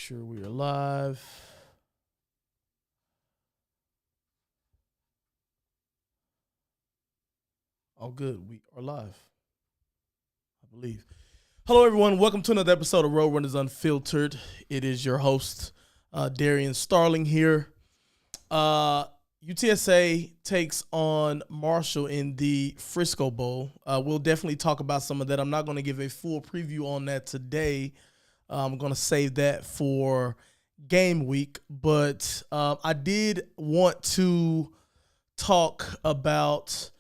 Sure we are live. All good. We are live, I believe. Hello, everyone. Welcome to another episode of Roadrunners Unfiltered. It is your host, Darian Starling here. UTSA takes on Marshall in the Frisco Bowl. We'll definitely talk about some of that. I'm not going to give a full preview on that today. I'm going to save that for game week. But I did want to talk about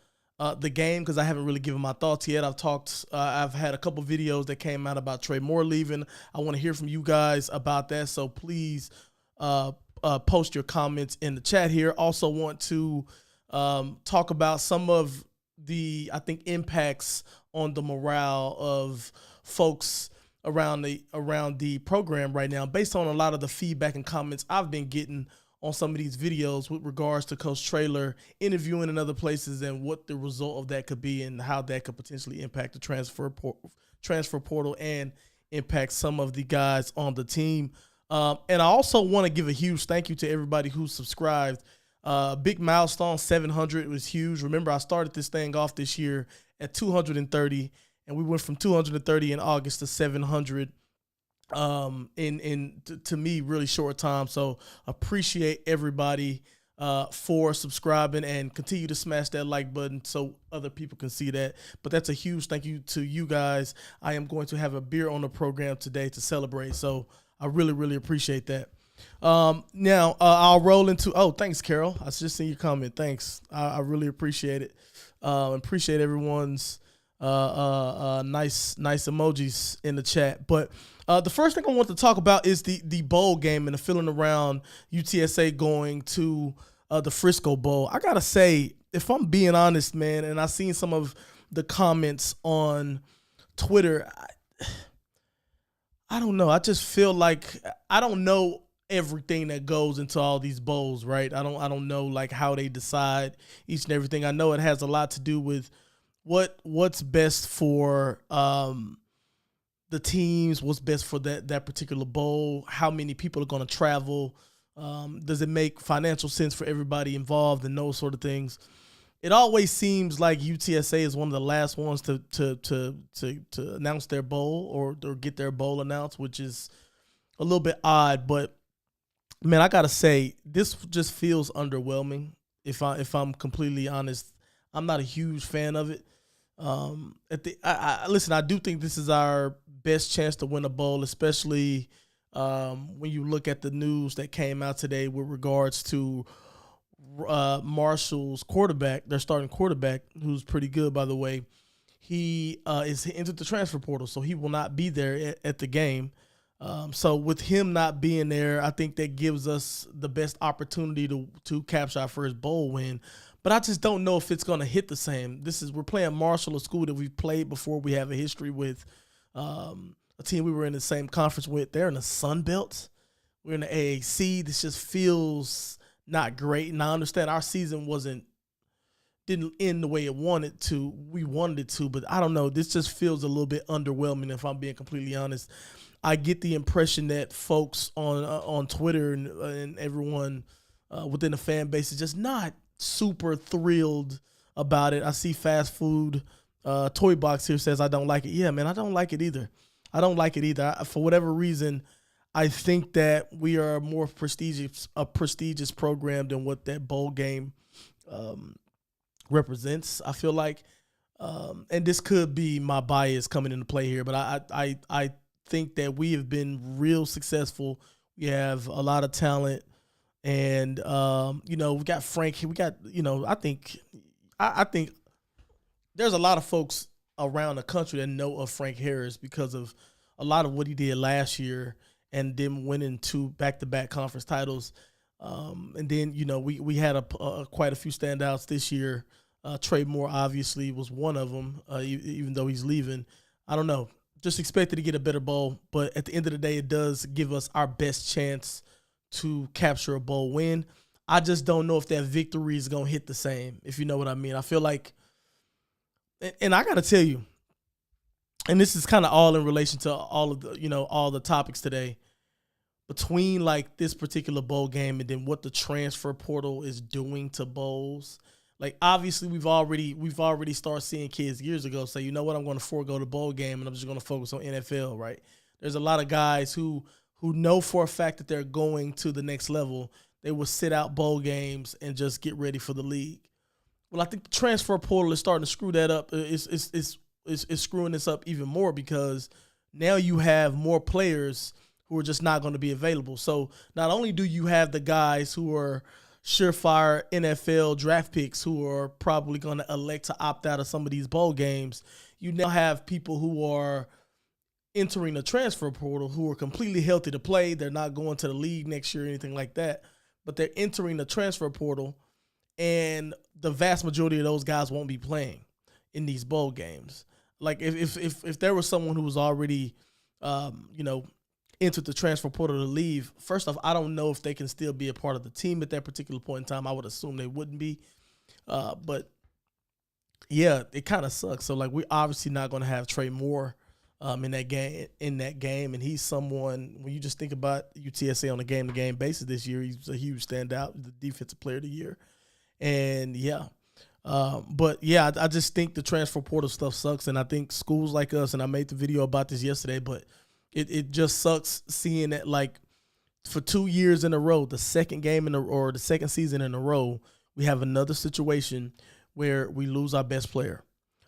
the game because I haven't really given my thoughts yet. I've had a couple videos that came out about Trey Moore leaving. I want to hear from you guys about that. So please post your comments in the chat here. Also want to talk about some of the, I think, impacts on the morale of folks around the program right now, based on a lot of the feedback and comments I've been getting on some of these videos with regards to Coach Traylor interviewing in other places and what the result of that could be and how that could potentially impact the transfer portal and impact some of the guys on the team. And I also want to give a huge thank you to everybody who subscribed. Big milestone, 700. It was huge. Remember, I started this thing off this year at 230, and we went from 230 in August to 700 to me, really short time. So appreciate everybody for subscribing and continue to smash that like button so other people can see that. But that's a huge thank you to you guys. I am going to have a beer on the program today to celebrate. So I really, really appreciate that. Now I'll roll into, thanks, Carol. I just seen your comment. Thanks. I really appreciate it. Appreciate everyone's nice emojis in the chat. But the first thing I want to talk about is the bowl game and the feeling around UTSA going to the Frisco Bowl. I gotta say, if I'm being honest, man, and I've seen some of the comments on Twitter, I don't know. I just feel like I don't know everything that goes into all these bowls, right? I don't know like how they decide each and everything. I know it has a lot to do with what's best for the teams, what's best for that particular bowl, how many people are going to travel, does it make financial sense for everybody involved, and those sort of things. It always seems like UTSA is one of the last ones to announce their bowl or get their bowl announced, which is a little bit odd. But man, I gotta say, this just feels underwhelming. If I'm completely honest, I'm not a huge fan of it. Listen, I do think this is our best chance to win a bowl, especially when you look at the news that came out today with regards to Marshall's quarterback, their starting quarterback, who's pretty good, by the way. He is entered the transfer portal, so he will not be there at the game. So with him not being there, I think that gives us the best opportunity to capture our first bowl win. But I just don't know if it's going to hit the same. We're playing Marshall, a school that we've played before. We have a history with a team we were in the same conference with. They're in the Sun Belt. We're in the AAC. This just feels not great. And I understand our season didn't end the way we wanted it to, but I don't know. This just feels a little bit underwhelming, if I'm being completely honest. I get the impression that folks on Twitter and everyone within the fan base is just not super thrilled about it. I see Fast Food Toy Box here says, I don't like it. Yeah, man, I don't like it either. For whatever reason, I think that we are a more prestigious program than what that bowl game represents, I feel like. And this could be my bias coming into play here, but I think that we have been real successful. We have a lot of talent, and we got Frank. I think there's a lot of folks around the country that know of Frank Harris because of a lot of what he did last year and then winning 2 back-to-back conference titles. And then we had quite a few standouts this year. Trey Moore obviously was one of them, even though he's leaving. I don't know. Just expected to get a better bowl, but at the end of the day, it does give us our best chance to capture a bowl win. I just don't know if that victory is going to hit the same, if you know what I mean. I feel like, and I got to tell you, and this is kind of all in relation to all of the, all the topics today, between like this particular bowl game and then what the transfer portal is doing to bowls. Like obviously we've already started seeing kids years ago say, you know what, I'm going to forego the bowl game and I'm just going to focus on NFL, right? There's a lot of guys who know for a fact that they're going to the next level. They will sit out bowl games and just get ready for the league. Well, I think the transfer portal is starting to screw that up. It's screwing this up even more because now you have more players who are just not going to be available. So not only do you have the guys who are surefire NFL draft picks who are probably going to elect to opt out of some of these bowl games, you now have people who are entering the transfer portal who are completely healthy to play. They're not going to the league next year or anything like that, but they're entering the transfer portal, and the vast majority of those guys won't be playing in these bowl games. Like if there was someone who was already, entered the transfer portal to leave, first off, I don't know if they can still be a part of the team at that particular point in time. I would assume they wouldn't be. But yeah, it kind of sucks. So like we're obviously not going to have Trey Moore in that game. And he's someone, when you just think about UTSA on a game-to-game basis this year, he's a huge standout, the defensive player of the year. And yeah. But yeah, I just think the transfer portal stuff sucks. And I think schools like us, and I made the video about this yesterday, but it just sucks seeing that, like, for 2 years in a row, the second season in a row, we have another situation where we lose our best player,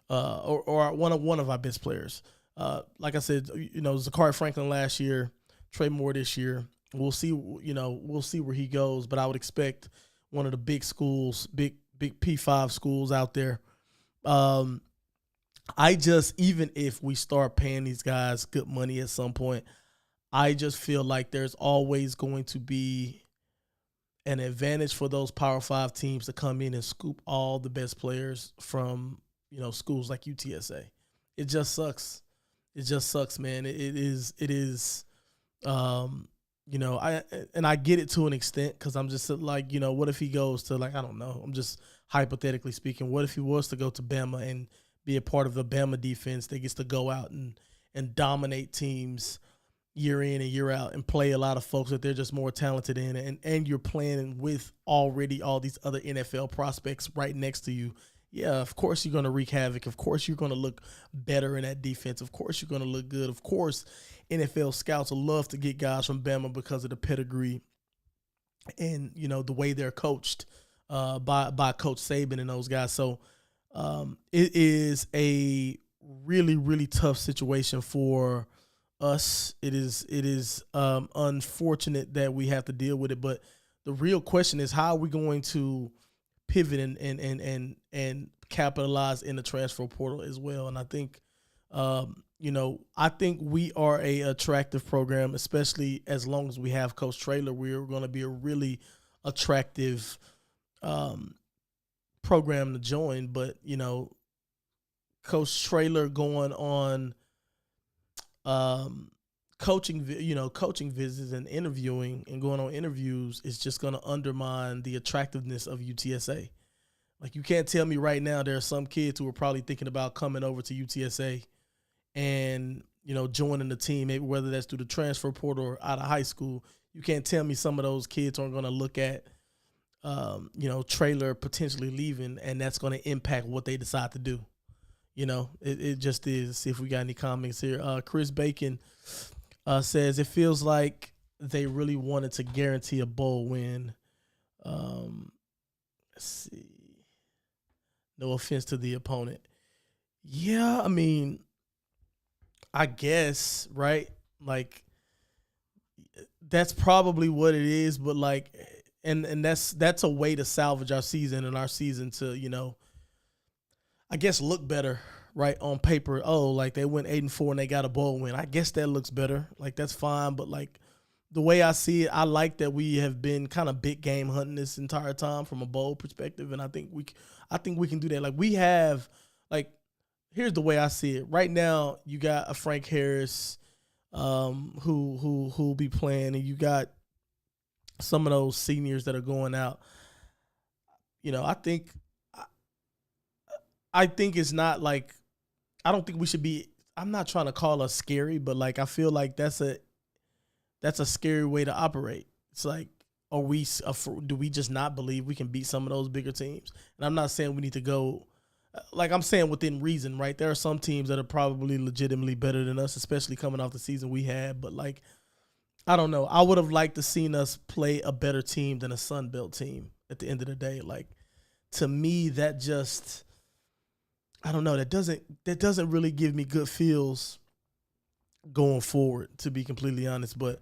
or one of our best players. Like I said, Zachary Franklin last year, Trey Moore this year. We'll see where he goes, but I would expect one of the big schools, big P5 schools out there. Even if we start paying these guys good money at some point, I just feel like there's always going to be an advantage for those Power 5 teams to come in and scoop all the best players from, schools like UTSA. It just sucks. It just sucks, man. It is. I get it to an extent because I'm just like, what if he goes to, like, I don't know. I'm just hypothetically speaking. What if he was to go to Bama and be a part of the Bama defense that gets to go out and dominate teams year in and year out and play a lot of folks that they're just more talented in, and you're playing with already all these other NFL prospects right next to you. Yeah, of course you're going to wreak havoc. Of course you're going to look better in that defense. Of course you're going to look good. Of course NFL scouts will love to get guys from Bama because of the pedigree and, the way they're coached by Coach Saban and those guys. So it is a really, really tough situation for us. It is unfortunate that we have to deal with it, but the real question is, how are we going to pivot and capitalize in the transfer portal as well? And I think, I think we are a attractive program, especially as long as we have Coach Traylor. We're going to be a really attractive program to join. But, Coach Traylor going on coaching visits and interviewing and going on interviews is just going to undermine the attractiveness of UTSA. Like, you can't tell me right now there are some kids who are probably thinking about coming over to UTSA and, joining the team, maybe whether that's through the transfer portal or out of high school. You can't tell me some of those kids aren't going to look at, Traylor potentially leaving, and that's going to impact what they decide to do. It just is. See if we got any comments here. Chris Bacon says, it feels like they really wanted to guarantee a bowl win. Let's see. No offense to the opponent. Yeah, I mean, I guess, right? Like, that's probably what it is, but like, and that's a way to salvage our season and our season to, I guess, look better, right, on paper. Oh, like, they went 8-4 and they got a bowl win. I guess that looks better. Like, that's fine. But like, the way I see it, I like that we have been kind of big game hunting this entire time from a bowl perspective, and I think we can do that. Like, we have, like, here's the way I see it. Right now, you got a Frank Harris, who'll be playing, and you got some of those seniors that are going out. I think it's not like, I don't think we should be, I'm not trying to call us scary, but like, I feel like that's that's a scary way to operate. It's like, do we just not believe we can beat some of those bigger teams? And I'm not saying we need to go, like I'm saying within reason, right? There are some teams that are probably legitimately better than us, especially coming off the season we had. But like, I don't know. I would have liked to seen us play a better team than a Sun Belt team at the end of the day. Like, to me, that just, I don't know. That doesn't really give me good feels going forward, to be completely honest. But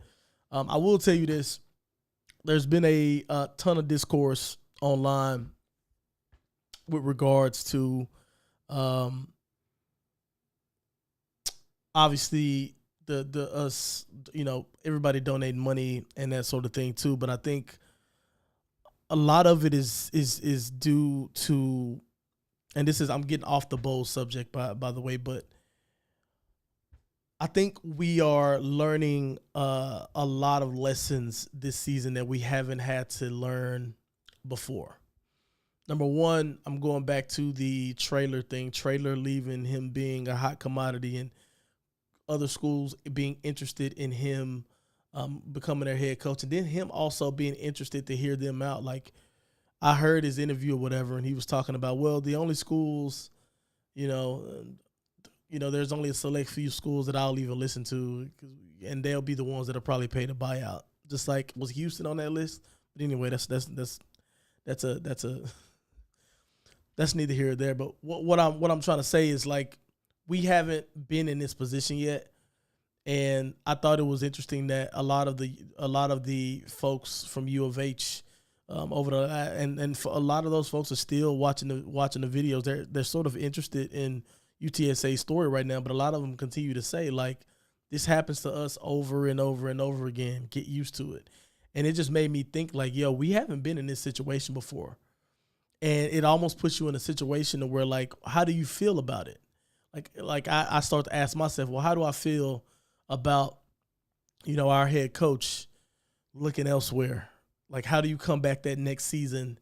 I will tell you this. There's been a ton of discourse online with regards to obviously the us, everybody donating money and that sort of thing too. But I think a lot of it is due to, and I'm getting off the bowl subject by the way, but I think we are learning a lot of lessons this season that we haven't had to learn before. Number one, I'm going back to the Traylor thing. Traylor leaving, him being a hot commodity, and other schools being interested in him becoming their head coach, and then him also being interested to hear them out. Like, I heard his interview or whatever, and he was talking about, well, the only schools, there's only a select few schools that I'll even listen to, and they'll be the ones that are probably paid a buyout. Just like, was Houston on that list? But anyway, that's neither here or there. But what I'm trying to say is, like, we haven't been in this position yet, and I thought it was interesting that a lot of the folks from U of H and for a lot of those folks are still watching the videos. They're sort of interested in UTSA's story right now, but a lot of them continue to say, like, this happens to us over and over and over again. Get used to it. And it just made me think, like, yo, we haven't been in this situation before. And it almost puts you in a situation where, like, how do you feel about it? Like I start to ask myself, well, how do I feel about, our head coach looking elsewhere? Like, how do you come back that next season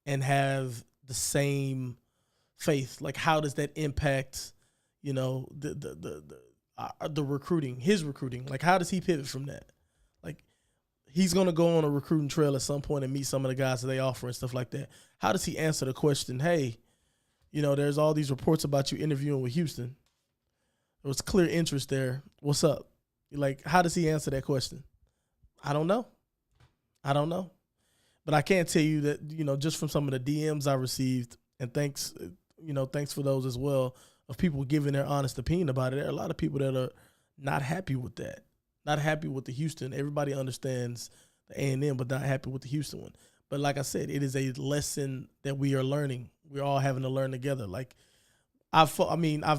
and have the same faith? Like, how does that impact, the recruiting, his recruiting? Like, how does he pivot from that? Like, he's going to go on a recruiting trail at some point and meet some of the guys that they offer and stuff like that. How does he answer the question, hey, there's all these reports about you interviewing with Houston. There was clear interest there. What's up? Like, how does he answer that question? I don't know. But I can't tell you that, just from some of the DMs I received, and thanks for those as well, of people giving their honest opinion about it. There are a lot of people that are not happy with that, not happy with the Houston. Everybody understands the A&M, but not happy with the Houston one. But like I said, it is a lesson that we are learning. We're all having to learn together. Like, I've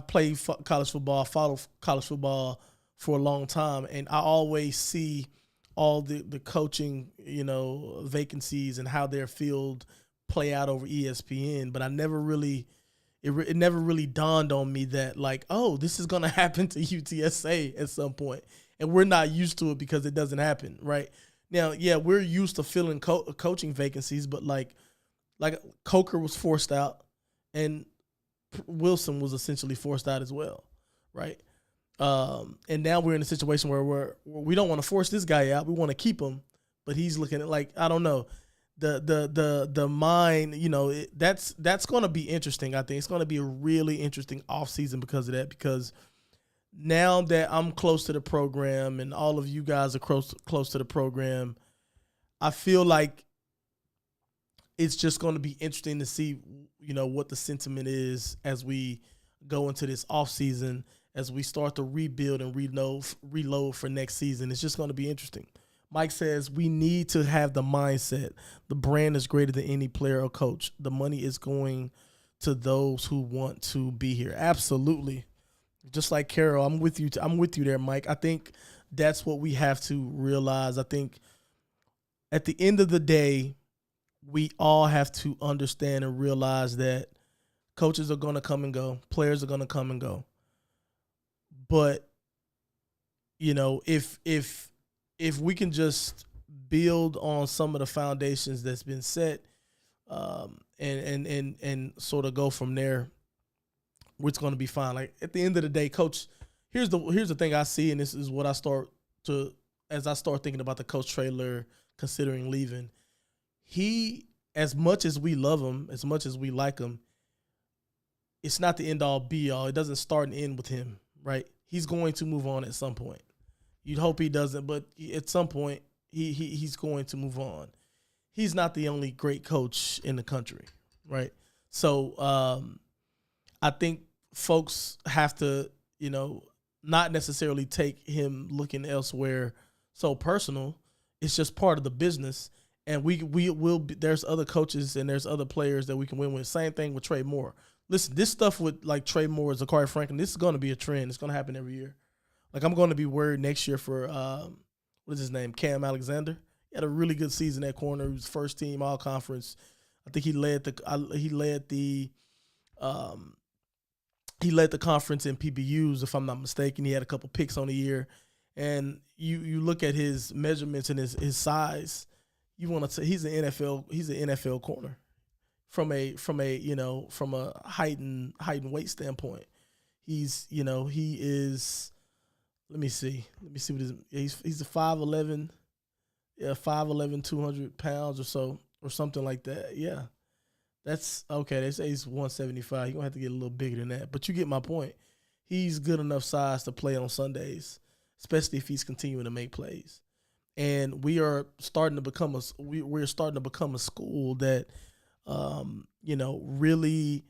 played college football, followed college football for a long time, and I always see all the coaching, vacancies and how their field play out over ESPN. But I never really, it never really dawned on me that, like, oh, this is going to happen to UTSA at some point. And we're not used to it because it doesn't happen, right? Now, yeah, we're used to filling coaching vacancies, but like Coker was forced out, and Wilson was essentially forced out as well, right? And now we're in a situation where we don't want to force this guy out. We want to keep him, but he's looking at, like, I don't know, the mind. That's going to be interesting. I think it's going to be a really interesting offseason because of that. Because now that I'm close to the program and all of you guys are close to the program, I feel like it's just going to be interesting to see, what the sentiment is as we go into this offseason, as we start to rebuild and reload for next season. It's just going to be interesting. Mike says we need to have the mindset. The brand is greater than any player or coach. The money is going to those who want to be here. Absolutely. Just like Carol, I'm with you there, Mike. I think that's what we have to realize. I think at the end of the day, we all have to understand and realize that coaches are going to come and go. Players are going to come and go. But, if we can just build on some of the foundations that's been set, and sort of go from there, it's going to be fine. Like, at the end of the day, coach, here's the thing I see, and this is what I start to as I start thinking about the coach Traylor considering leaving, he, as much as we love him, as much as we like him, it's not the end all be all. It doesn't start and end with him, right? He's going to move on at some point. You'd hope he doesn't, but at some point he's going to move on. He's not the only great coach in the country, right? So I think folks have to, not necessarily take him looking elsewhere so personal. It's just part of the business, and we will be, there's other coaches and there's other players that we can win with. Same thing with Trey Moore. Listen, this stuff with like Trey Moore, Zachary Franklin, this is going to be a trend. It's going to happen every year. Like, I'm going to be worried next year for what is his name, Cam Alexander. He had a really good season at corner. He was first team all conference. I think he led the conference in PBUs, if I'm not mistaken. He had a couple picks on the year. And you look at his measurements and his size, you want to say he's an NFL corner from a height and weight standpoint. He is, let me see what he's a 5'11", 5'11", 200 pounds or so, or something like that. Yeah. That's okay. They say he's 175. You're going to have to get a little bigger than that. But you get my point. He's good enough size to play on Sundays, especially if he's continuing to make plays. And we are starting to become we're starting to become a school that, really,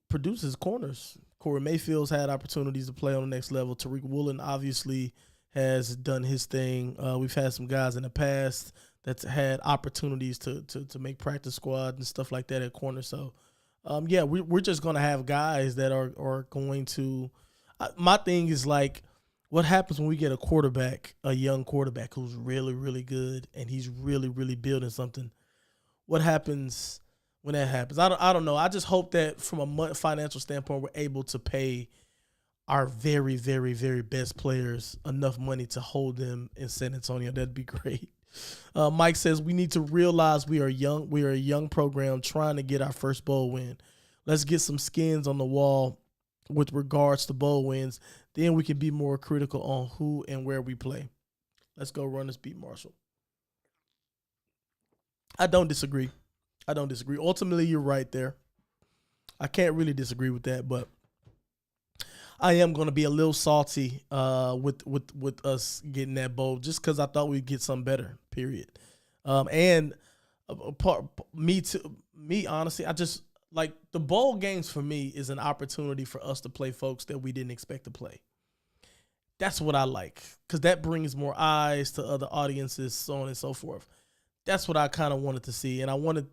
produces corners. Corey Mayfield's had opportunities to play on the next level. Tariq Woolen obviously has done his thing. We've had some guys in the past that's had opportunities to make practice squad and stuff like that at corner. So, we're just going to have guys that are going to my thing is like, what happens when we get a young quarterback who's really, really good and he's really, really building something? What happens when that happens? I don't know. I just hope that from a financial standpoint, we're able to pay our very, very, very best players enough money to hold them in San Antonio. That'd be great. Mike says we need to realize we are young. We are a young program trying to get our first bowl win. Let's get some skins on the wall with regards to bowl wins. Then we can be more critical on who and where we play. Let's go run this beat, Marshall. I don't disagree. Ultimately, you're right there. I can't really disagree with that, but I am going to be a little salty with us getting that bowl just because I thought we'd get something better, period. Me, honestly, I just like the bowl games for me is an opportunity for us to play folks that we didn't expect to play. That's what I like because that brings more eyes to other audiences, so on and so forth. That's what I kind of wanted to see, and I wanted,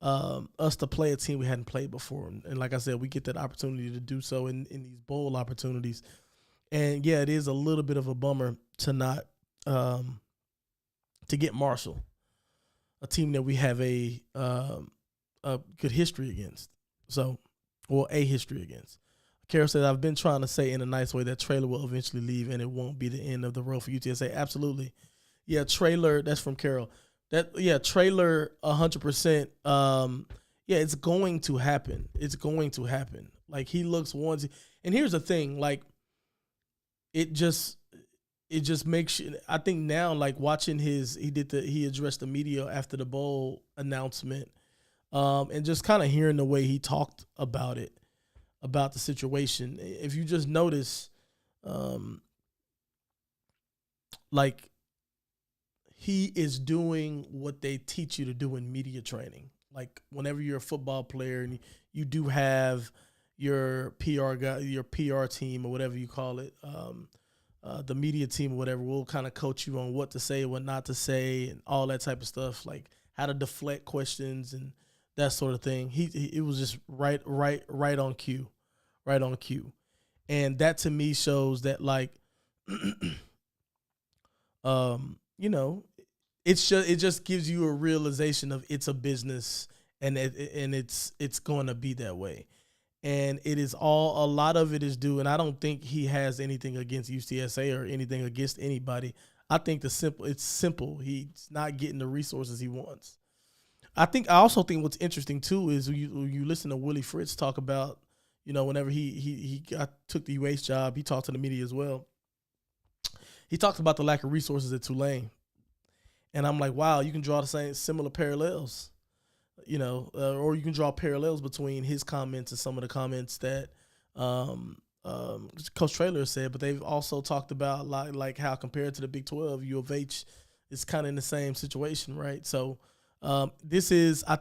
us to play a team we hadn't played before. And like I said, we get that opportunity to do so in these bowl opportunities. And, yeah, it is a little bit of a bummer to not to get Marshall, a team that we have a good history against. A history against. Carol said, I've been trying to say in a nice way that Traylor will eventually leave and it won't be the end of the road for UTSA. Absolutely. Yeah, Traylor, that's from Carol. Traylor 100%. It's going to happen. It's going to happen. Like, he looks once. And here's the thing, like, it just makes you, I think now, like, watching he addressed the media after the bowl announcement, and just kind of hearing the way he talked about it, about the situation. If you just notice, like, he is doing what they teach you to do in media training. Like, whenever you're a football player and you do have your PR guy, your PR team or whatever you call it, the media team or whatever, will kind of coach you on what to say, what not to say, and all that type of stuff, like how to deflect questions and that sort of thing. It was just right on cue, and that to me shows that, like, it just gives you a realization of it's a business and it's going to be that way. And a lot of it is due, and I don't think he has anything against UTSA or anything against anybody. I think it's simple. He's not getting the resources he wants. I also think what's interesting too is you listen to Willie Fritz talk about, whenever he took the UH job, he talked to the media as well. He talked about the lack of resources at Tulane, and I'm like, wow, you can draw the same similar parallels, or you can draw parallels between his comments and some of the comments that Coach Traylor said. But they've also talked about like how compared to the Big 12, U of H is kind of in the same situation, right? So I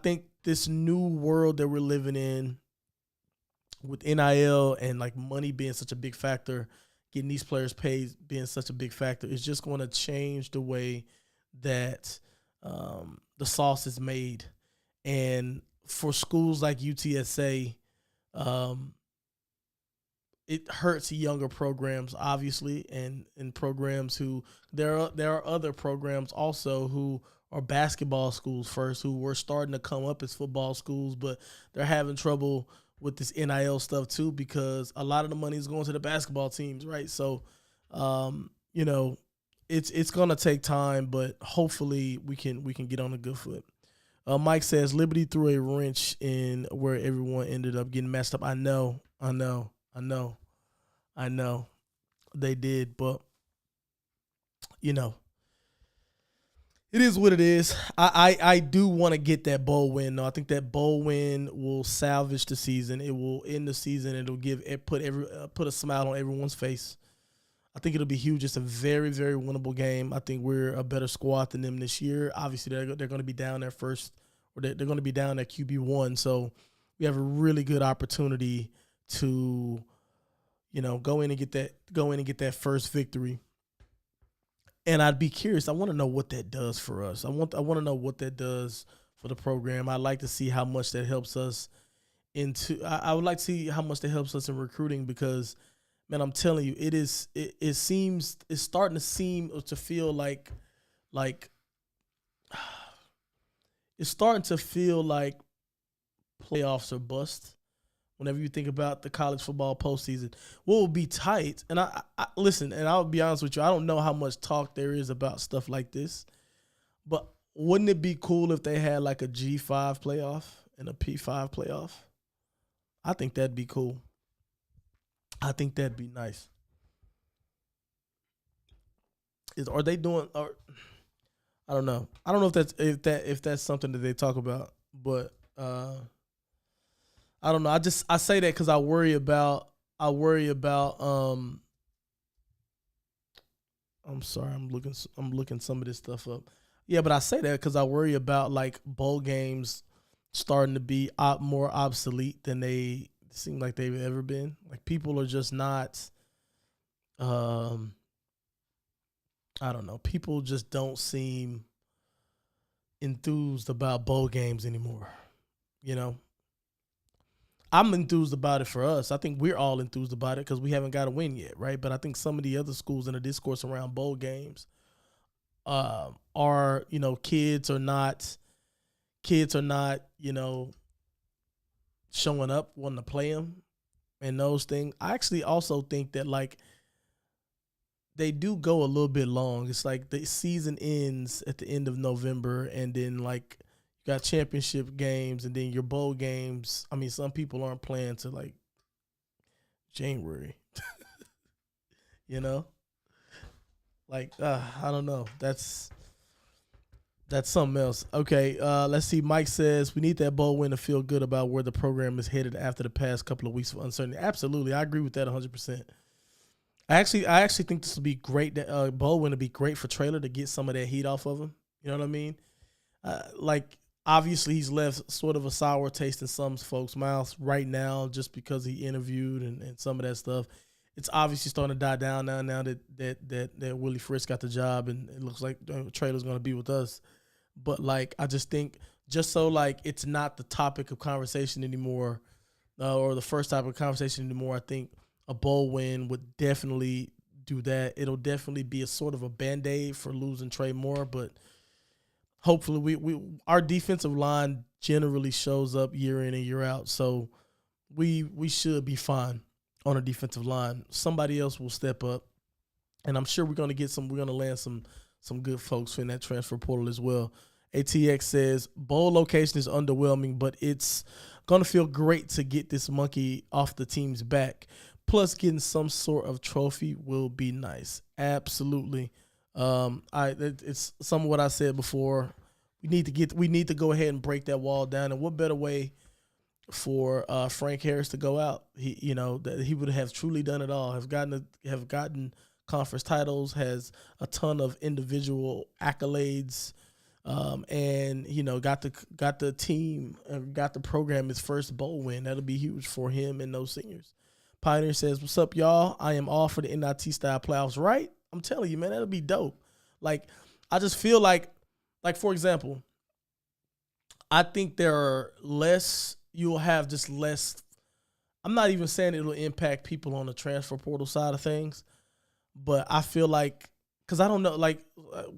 think this new world that we're living in with NIL and like money being such a big factor, getting these players paid being such a big factor, is just going to change the way that the sauce is made. And for schools like UTSA, it hurts younger programs, obviously, and programs who there are other programs also who are basketball schools first, who were starting to come up as football schools, but they're having trouble with this NIL stuff too, because a lot of the money is going to the basketball teams, right? So, it's gonna take time, but hopefully we can get on a good foot. Mike says Liberty threw a wrench in where everyone ended up getting messed up. I know. They did, but it is what it is. I do want to get that bowl win, though. I think that bowl win will salvage the season. It will end the season. It'll put a smile on everyone's face. I think it'll be huge. It's a very, very winnable game. I think we're a better squad than them this year. Obviously, they're going to be down there first, or they're going to be down at QB1. So we have a really good opportunity to, go in and get that first victory. And I'd be curious. I want to know what that does for us. I want to know what that does for the program. I'd like to see how much that helps us I would like to see how much that helps us in recruiting, because, man, I'm telling you, it's starting to feel like it's starting to feel like playoffs are bust. Whenever you think about the college football postseason, what will be tight? And I listen, and I'll be honest with you, I don't know how much talk there is about stuff like this, but wouldn't it be cool if they had like a G5 playoff and a P5 playoff? I think that'd be cool. I think that'd be nice. Are they doing? Or I don't know. I don't know if that's something that they talk about, but I don't know. I say that because I worry about. I'm sorry. I'm looking some of this stuff up. Yeah, but I say that because I worry about like bowl games starting to be more obsolete than they seem like they've ever been. Like, people are just not. I don't know. People just don't seem enthused about bowl games anymore. I'm enthused about it for us. I think we're all enthused about it because we haven't got a win yet, right? But I think some of the other schools in the discourse around bowl games are, kids are not, showing up, wanting to play them and those things. I actually also think that, like, they do go a little bit long. It's like the season ends at the end of November, and then, like, you got championship games, and then your bowl games. I mean, some people aren't playing to like January. Like, I don't know. That's something else. Okay, let's see. Mike says we need that bowl win to feel good about where the program is headed after the past couple of weeks of uncertainty. Absolutely, I agree with that 100%. I actually think this will be great. That bowl win will be great for Traylor to get some of that heat off of him. You know what I mean? Obviously, he's left sort of a sour taste in some folks' mouths right now just because he interviewed and some of that stuff. It's obviously starting to die down now that Willie Frisco got the job, and it looks like Traylor's going to be with us. But, like, I just think just so, like, it's not the topic of conversation anymore, or the first topic of conversation anymore, I think a bowl win would definitely do that. It'll definitely be a sort of a Band-Aid for losing Trey Moore, but hopefully our defensive line generally shows up year in and year out, so we should be fine on a defensive line. Somebody else will step up, and I'm sure we're going to land some good folks in that transfer portal as well. ATX says bowl location is underwhelming, but it's going to feel great to get this monkey off the team's back. Plus, getting some sort of trophy will be nice. Absolutely. It's some of what I said before. We need to go ahead and break that wall down. And what better way for Frank Harris to go out? That he would have truly done it all. Have gotten conference titles, has a ton of individual accolades, and got the team, got the program his first bowl win. That'll be huge for him and those seniors. Pioneer says, "What's up, y'all? I am all for the NIT style playoffs." Right? I'm telling you, man, that'll be dope. Like, I just feel like for example, I think you'll have just less. I'm not even saying it'll impact people on the transfer portal side of things, but I feel like, because I don't know,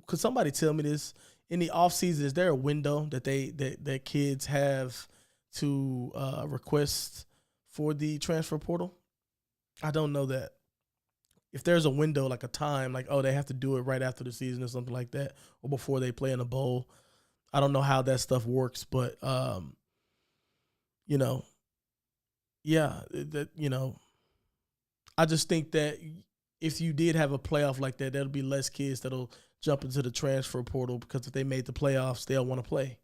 could somebody tell me this? In the offseason, is there a window that kids have to request for the transfer portal? I don't know that. If there's a window, like a time, like, they have to do it right after the season or something like that, or before they play in a bowl. I don't know how that stuff works, but, I just think that if you did have a playoff like that, there'll be less kids that'll jump into the transfer portal, because if they made the playoffs, they'll want to play.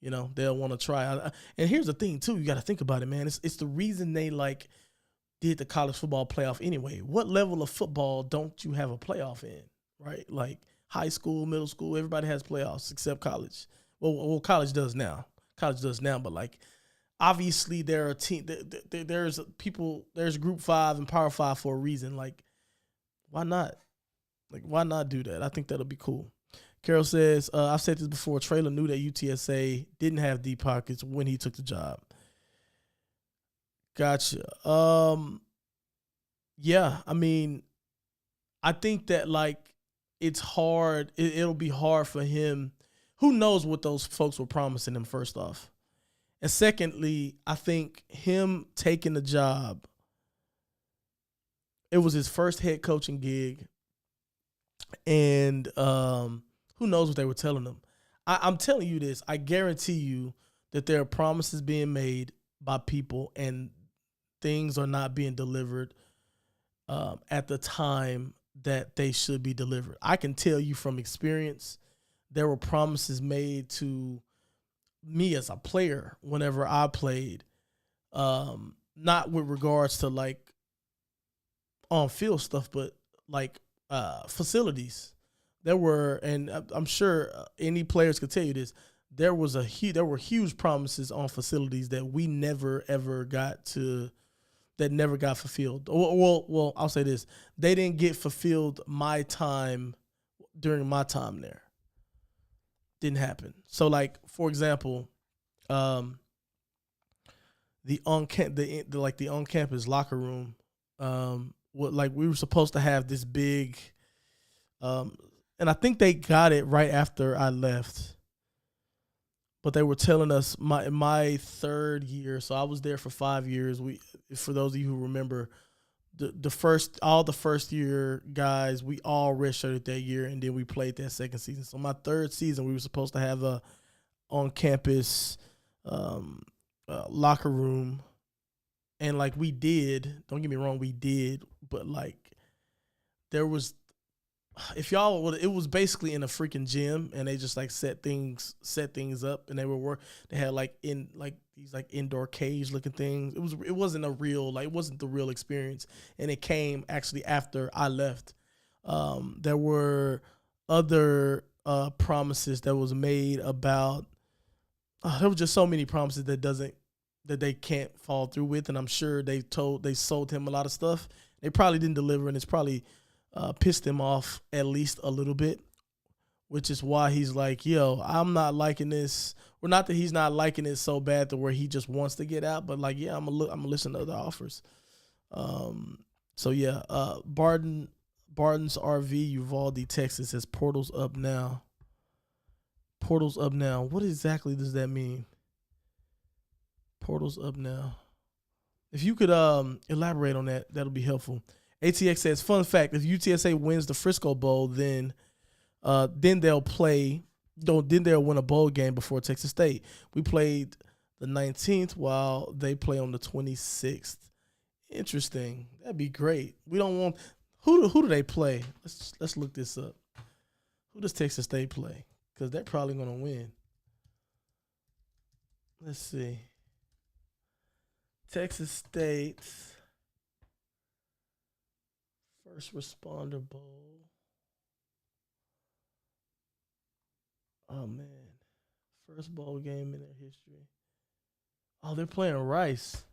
They'll want to try. And here's the thing, too. You got to think about it, man. It's the reason they, did the college football playoff anyway. What level of football don't you have a playoff in, right? Like high school, middle school, everybody has playoffs except college. Well, college does now. But obviously there are there's Group 5 and Power 5 for a reason. Like, why not? Why not do that? I think that'll be cool. Carol says, I've said this before, Traylor knew that UTSA didn't have deep pockets when he took the job. Gotcha. Yeah, I mean, I think that it's hard. It'll be hard for him. Who knows what those folks were promising him, first off. And secondly, I think him taking the job, it was his first head coaching gig. And who knows what they were telling him. I'm telling you this. I guarantee you that there are promises being made by people and things are not being delivered at the time that they should be delivered. I can tell you from experience, there were promises made to me as a player whenever I played, not with regards to on-field stuff, but facilities. There were, and I'm sure any players could tell you this, there were huge promises on facilities that we never ever that never got fulfilled. Well, I'll say this: they didn't get fulfilled during my time there. Didn't happen. So, for example, the on-campus locker room, we were supposed to have this big, and I think they got it right after I left. But they were telling us my third year, so I was there for 5 years. For those of you who remember, the first year guys, we all redshirted that year, and then we played that second season. So my third season, we were supposed to have a on-campus locker room, and we did. Don't get me wrong, we did, but there was. If y'all, it was basically in a freaking gym, and they just set things up, and they had these indoor cage looking things. It wasn't a real it wasn't the real experience, and it came actually after I left. There were other promises that was made about. There were just so many promises that they can't follow through with, and I'm sure they sold him a lot of stuff. They probably didn't deliver, and it's probably pissed him off at least a little bit, which is why he's yo, I'm not liking this. Or not that he's not liking it so bad to where he just wants to get out, but yeah, I'm gonna listen to other offers. So yeah, Barton's RV, Uvalde, Texas says portals up now. Portals up now. What exactly does that mean? Portals up now. If you could elaborate on that, that'll be helpful. ATX says, fun fact, if UTSA wins the Frisco Bowl, then they'll win a bowl game before Texas State. We played the 19th while they play on the 26th Interesting. That'd be great. We don't want who do they play? Let's look this up. Who does Texas State play? Because they're probably gonna win. Let's see. Texas State's First Responder Bowl. Oh man. First bowl game in their history. Oh, they're playing Rice.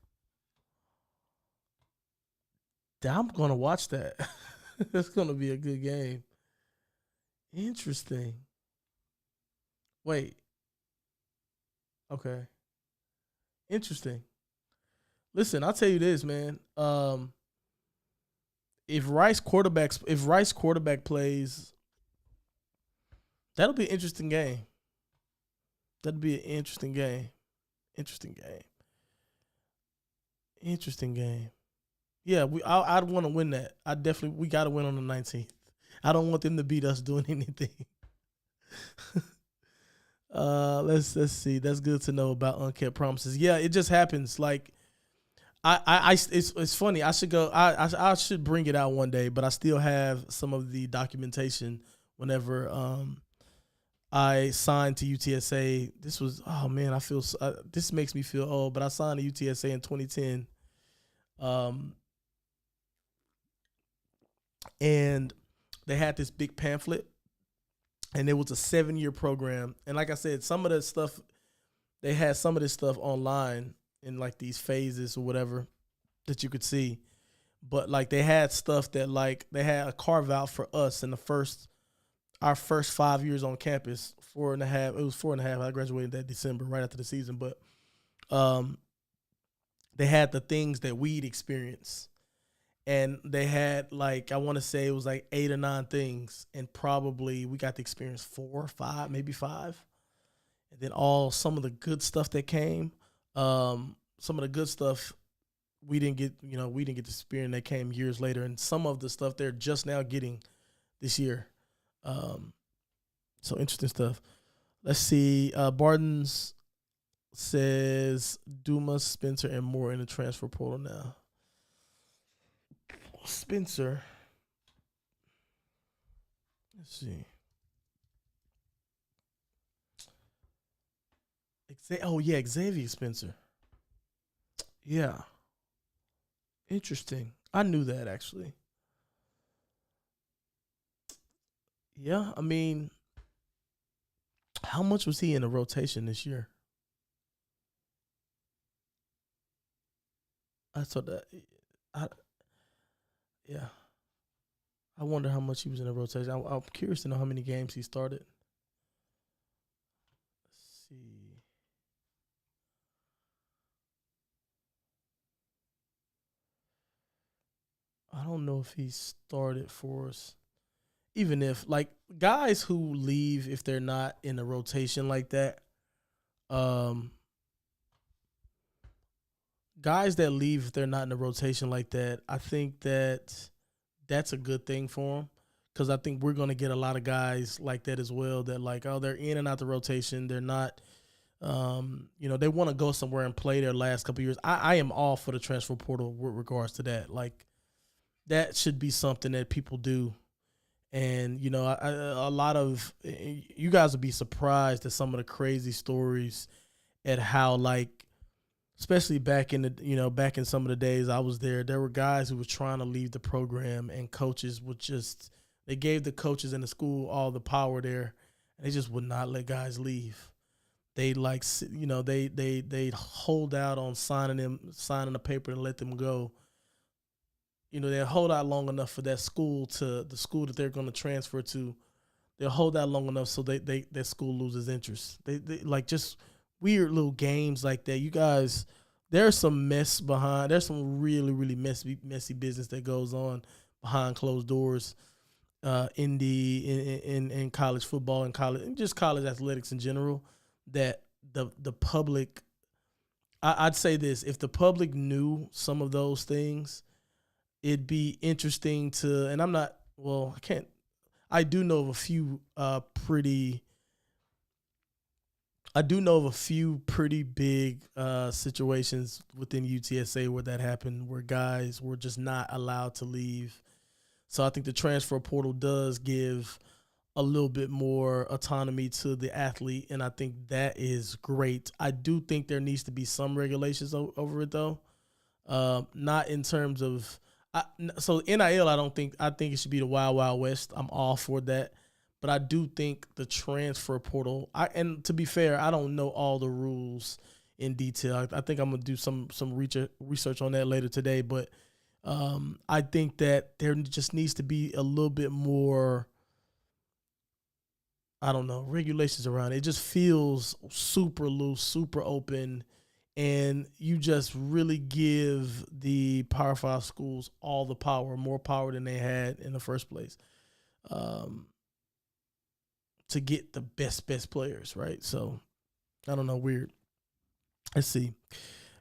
I'm gonna watch that. It's gonna be a good game. Interesting. Wait. Okay. Interesting. Listen, I'll tell you this, man. If Rice quarterback plays, that'll be an interesting game. That'd be an interesting game. Interesting game. Interesting game. Yeah, I'd want to win that. We got to win on the 19th. I don't want them to beat us doing anything. Let's see. That's good to know about unkept promises. Yeah, it just happens. Like it's funny. I should go. I should bring it out one day, but I still have some of the documentation whenever I signed to UTSA. This was this makes me feel old, but I signed to UTSA in 2010. And they had this big pamphlet, and it was a 7-year program. And like I said, they had some of this stuff online in like these phases or whatever that you could see. But like they had stuff that like they had a carve out for us in our first 5 years on campus, 4.5. It was 4.5. I graduated that December right after the season. But they had the things that we'd experienced. And they had like, I want to say it was like 8 or 9 things. And probably we got to experience 4, 5, maybe 5. And then some of the good stuff that came, some of the good stuff we didn't get to experience that came years later. And some of the stuff they're just now getting this year. So interesting stuff. Let's see. Barton's says Dumas, Spencer, and Moore in the transfer portal now. Spencer. Let's see. Xavier Spencer. Yeah. Interesting. I knew that actually. Yeah, I mean, how much was he in the rotation this year? I saw that. Yeah. I wonder how much he was in the rotation. I'm curious to know how many games he started. Let's see. I don't know if he started for us. Even if, like, guys who leave if they're not in a rotation like that, guys that leave if they're not in a rotation like that, I think that's a good thing for them, because I think we're going to get a lot of guys like that as well that, like, they're in and out the rotation. They're not, they want to go somewhere and play their last couple of years. I am all for the transfer portal with regards to that. Like, that should be something that people do. And, a lot of you guys would be surprised at some of the crazy stories at how, like, especially back in some of the days I was there were guys who were trying to leave the program, and coaches they gave the coaches in the school all the power there, and they just would not let guys leave. They they hold out on signing a paper and let them go. They'll hold out long enough for that school the school that they're going to transfer to. They'll hold out long enough so that school loses interest. They like just weird little games like that. You guys, there's some mess behind. There's some really, really messy business that goes on behind closed doors in college football and just college athletics in general. That the public, I'd say this: if the public knew some of those things, it'd be interesting to. And I do know of a few pretty I do know of a few pretty big situations within UTSA where that happened, where guys were just not allowed to leave. So I think the transfer portal does give a little bit more autonomy to the athlete, and I think that is great. I do think there needs to be some regulations over it, though. Not in terms of so NIL. I think it should be the Wild Wild West. I'm all for that, but I do think the transfer portal. And to be fair, I don't know all the rules in detail. I think I'm gonna do some research on that later today. But I think that there just needs to be a little bit more. I don't know, regulations around it. It just feels super loose, super open, and you just really give the Power Five schools all the power, more power than they had in the first place, um, to get the best players, right? So I don't know, weird. Let's see.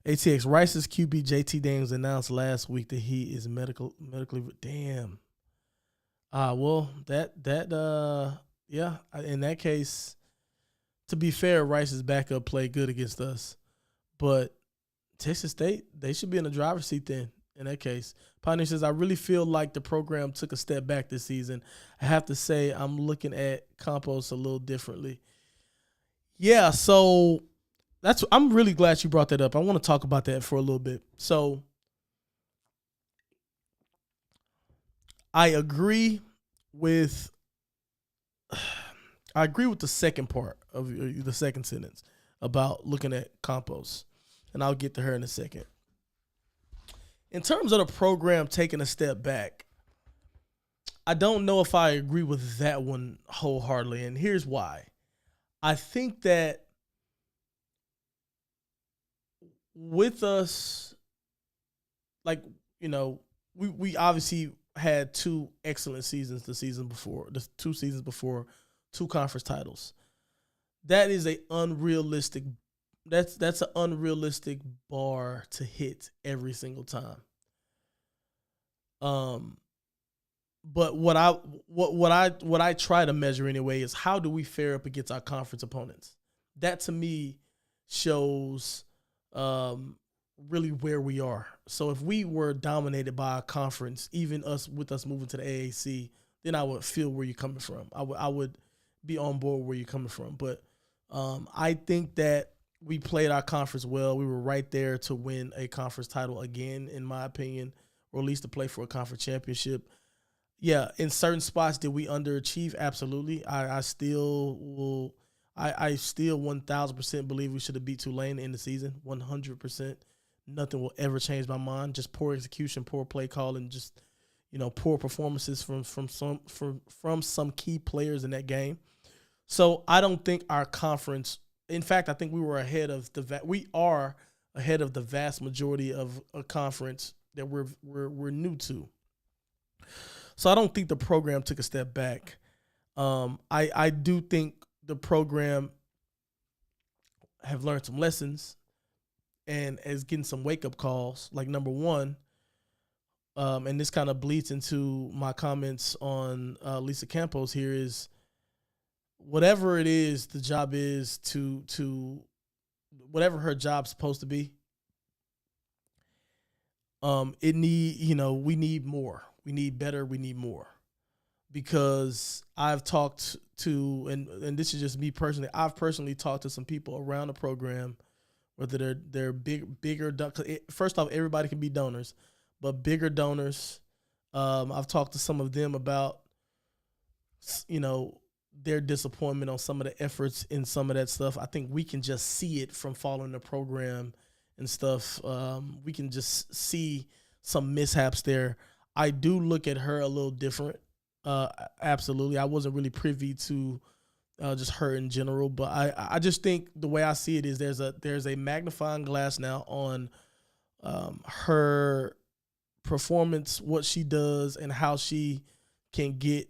ATX Rice's QB JT Daniels announced last week that he is medically. Damn. Well, yeah. In that case, to be fair, Rice's backup played good against us, but Texas State, they should be in the driver's seat then. In that case, Pioneer says, I really feel like the program took a step back this season. I have to say, I'm looking at Campos a little differently. Yeah, so I'm really glad you brought that up. I want to talk about that for a little bit. So I agree with the second part of the second sentence about looking at Campos, and I'll get to her in a second. In terms of the program taking a step back, I don't know if I agree with that one wholeheartedly, and here's why. I think that with us, like, we obviously had two excellent seasons the 2 seasons before, 2 conference titles. That is an unrealistic bar to hit every single time. But what I try to measure anyway is how do we fare up against our conference opponents. That to me shows really where we are. So if we were dominated by a conference, even us moving to the AAC, then I would feel where you're coming from. I would be on board where you're coming from. But I think that we played our conference well. We were right there to win a conference title again, in my opinion, or at least to play for a conference championship. Yeah, in certain spots, did we underachieve? Absolutely. I still 1,000% believe we should have beat Tulane in the season. 100%. Nothing will ever change my mind. Just poor execution, poor play call, and just poor performances from some key players in that game. So I don't think our conference. In fact, I think we are ahead of the vast majority of a conference that we're new to. So I don't think the program took a step back. I do think the program have learned some lessons and is getting some wake-up calls. Like, number one, and this kind of bleeds into my comments on Lisa Campos here, is whatever it is the job is to whatever her job's supposed to be, we need more. We need better. We need more. Because I've talked to, and this is just me personally, I've personally talked to some people around the program, whether they're bigger. First off, everybody can be donors, but bigger donors. I've talked to some of them about, their disappointment on some of the efforts in some of that stuff. I think we can just see it from following the program and stuff. We can just see some mishaps there. I do look at her a little different. Absolutely. I wasn't really privy to just her in general, but I just think the way I see it is there's a magnifying glass now on her performance, what she does, and how she can get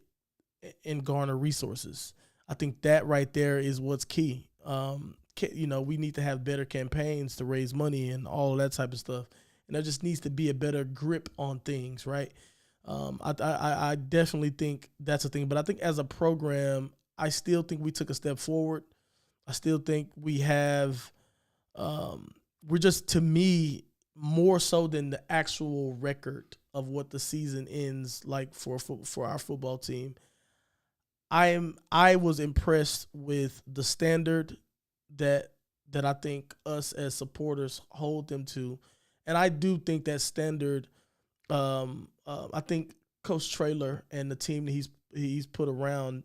and garner resources. I think that right there is what's key. We need to have better campaigns to raise money and all of that type of stuff. And there just needs to be a better grip on things, right? I definitely think that's a thing. But I think as a program, I still think we took a step forward. I still think we have. We're just, to me, more so than the actual record of what the season ends like for our football team. I was impressed with the standard that I think us as supporters hold them to, and I do think that standard. I think Coach Traylor and the team that he's put around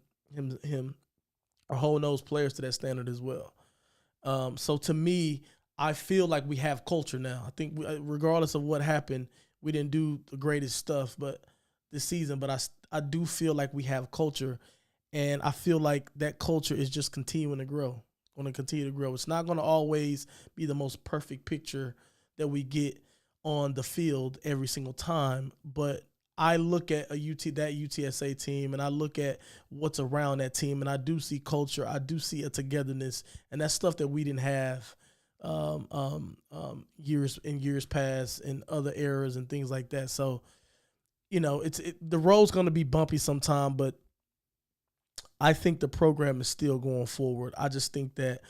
him are holding those players to that standard as well. So to me, I feel like we have culture now. I think regardless of what happened, we didn't do the greatest stuff, but this season. But I do feel like we have culture, and I feel like that culture is just continuing to grow. Going to continue to grow. It's not going to always be the most perfect picture that we get on the field every single time, but I look at that UTSA team, and I look at what's around that team, and I do see culture. I do see a togetherness, and that's stuff that we didn't have years past in other eras and things like that. So, the road's going to be bumpy sometime, but I think the program is still going forward. I just think that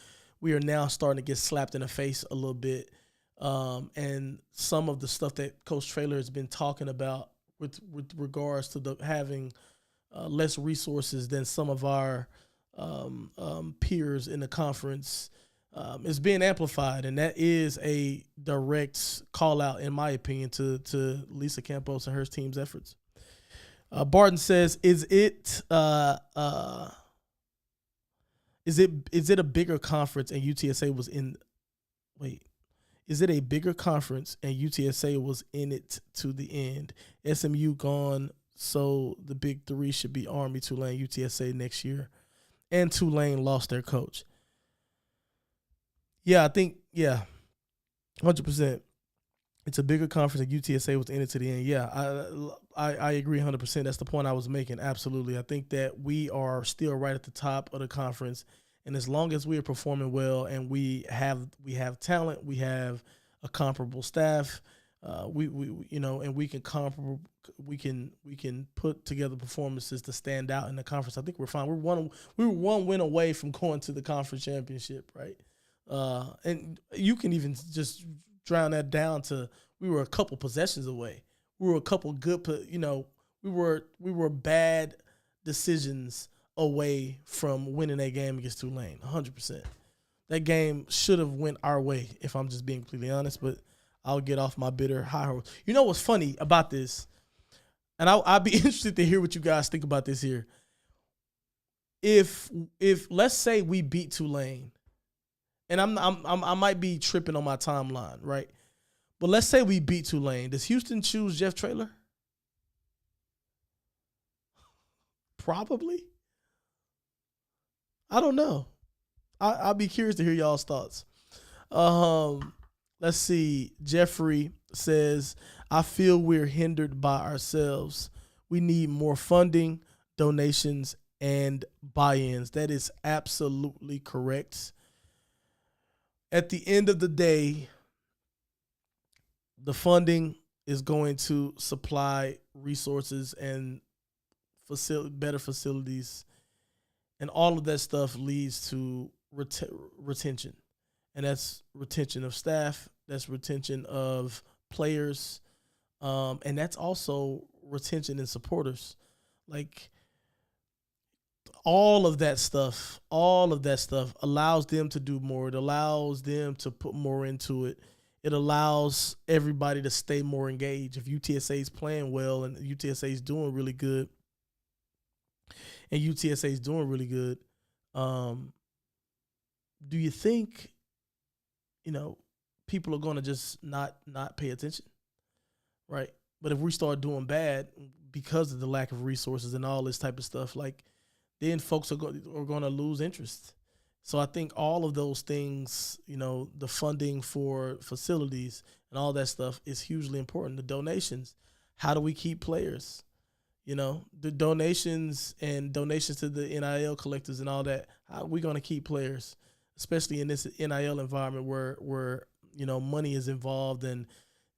we are now starting to get slapped in the face a little bit. And some of the stuff that Coach Traylor has been talking about with regards to having less resources than some of our peers in the conference is being amplified, and that is a direct call out, in my opinion, to Lisa Campos and her team's efforts. Barton says, "Is it a bigger conference and UTSA was in? Wait." Is it a bigger conference and UTSA was in it to the end? SMU gone, so the big three should be Army, Tulane, UTSA next year. And Tulane lost their coach. Yeah, I think, 100%. It's a bigger conference and UTSA was in it to the end. Yeah, I agree 100%. That's the point I was making. Absolutely. I think that we are still right at the top of the conference. And as long as we are performing well and we have talent, we have a comparable staff, and we can put together performances to stand out in the conference. I think we're fine. We were one win away from going to the conference championship, right? And you can even just drown that down to we were a couple possessions away. We were a couple good, we were bad decisions away from winning that game against Tulane, 100%. That game should have went our way, if I'm just being completely honest, but I'll get off my bitter high horse. You know what's funny about this? And I'll be interested to hear what you guys think about this here. If let's say we beat Tulane, and I might be tripping on my timeline, right? But let's say we beat Tulane. Does Houston choose Jeff Traylor? Probably. I don't know. I'll be curious to hear y'all's thoughts. Let's see. Jeffrey says, I feel we're hindered by ourselves. We need more funding, donations, and buy-ins. That is absolutely correct. At the end of the day, the funding is going to supply resources and better facilities. And all of that stuff leads to retention. And that's retention of staff. That's retention of players. And that's also retention in supporters. Like, all of that stuff allows them to do more. It allows them to put more into it. It allows everybody to stay more engaged. If UTSA is playing well and UTSA is doing really good, do you think, people are going to just not pay attention, right? But if we start doing bad because of the lack of resources and all this type of stuff, like, then folks are going to lose interest. So I think all of those things, the funding for facilities and all that stuff is hugely important. The donations, how do we keep players? The donations to the NIL collectors and all that, how are we going to keep players, especially in this NIL environment where money is involved and,